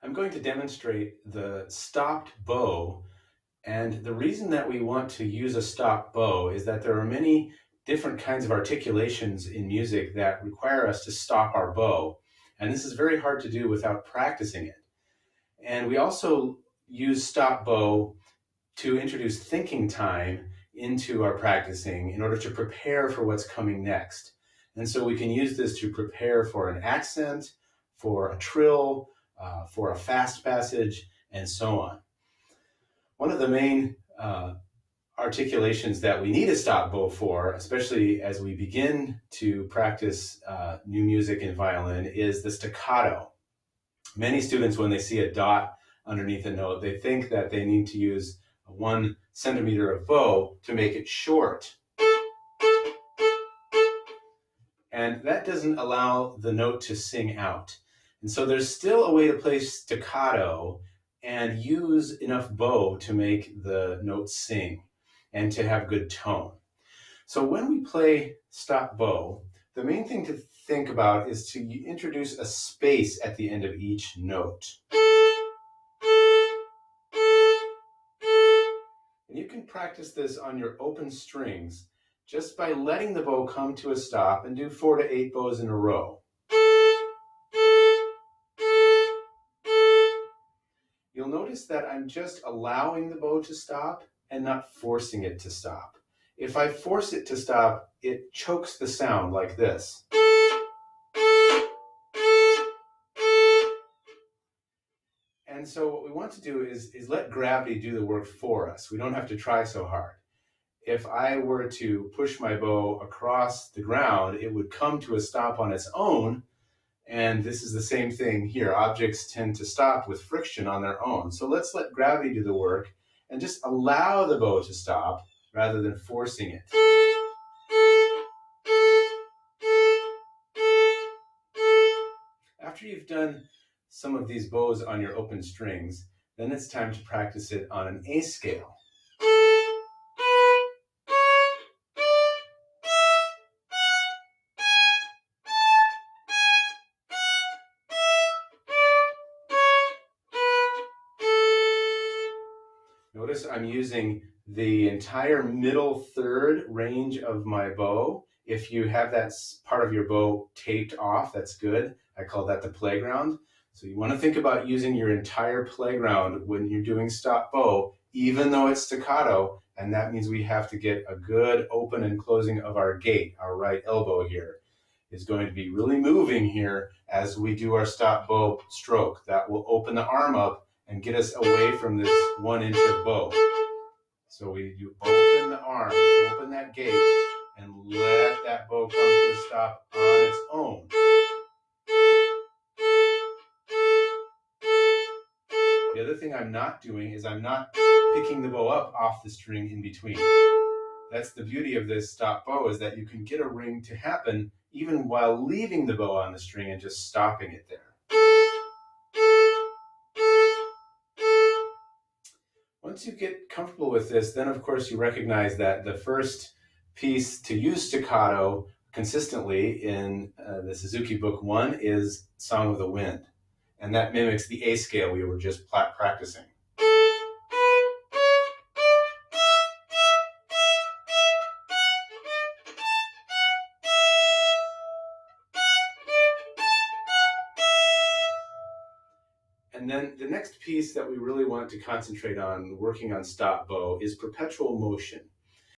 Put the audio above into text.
I'm going to demonstrate the stopped bow, and the reason that we want to use a stopped bow is that there are many different kinds of articulations in music that require us to stop our bow, and this is very hard to do without practicing it. And we also use stop bow to introduce thinking time into our practicing in order to prepare for what's coming next. And so we can use this to prepare for an accent, for a trill, for a fast passage, and so on. One of the main articulations that we need a stop bow for, especially as we begin to practice new music in violin, is the staccato. Many students, when they see a dot underneath a note, they think that they need to use 1 centimeter of bow to make it short. And that doesn't allow the note to sing out. And so there's still a way to play staccato and use enough bow to make the note sing and to have good tone. So when we play stop bow, the main thing to think about is to introduce a space at the end of each note. And you can practice this on your open strings just by letting the bow come to a stop and do 4 to 8 bows in a row. You'll notice that I'm just allowing the bow to stop and not forcing it to stop. If I force it to stop, it chokes the sound like this. And so what we want to do is let gravity do the work for us. We don't have to try so hard. If I were to push my bow across the ground, it would come to a stop on its own. And this is the same thing here. Objects tend to stop with friction on their own. So let's let gravity do the work and just allow the bow to stop rather than forcing it. After you've done some of these bows on your open strings, then it's time to practice it on an A scale. Notice I'm using the entire middle third range of my bow. If you have that part of your bow taped off, that's good. I call that the playground. So you want to think about using your entire playground when you're doing stop bow, even though it's staccato, and that means we have to get a good open and closing of our gate. Our right elbow here is going to be really moving here as we do our stop bow stroke. That will open the arm up and get us away from this 1 inch of bow. So you open the arm, open that gate, and let that bow come to a stop on its own. The other thing I'm not doing is I'm not picking the bow up off the string in between. That's the beauty of this stop bow, is that you can get a ring to happen even while leaving the bow on the string and just stopping it there. Once you get comfortable with this, then of course you recognize that the first piece to use staccato consistently in the Suzuki Book 1 is Song of the Wind. And that mimics the A scale we were just practicing. And then the next piece that we really want to concentrate on working on stop bow is perpetual motion.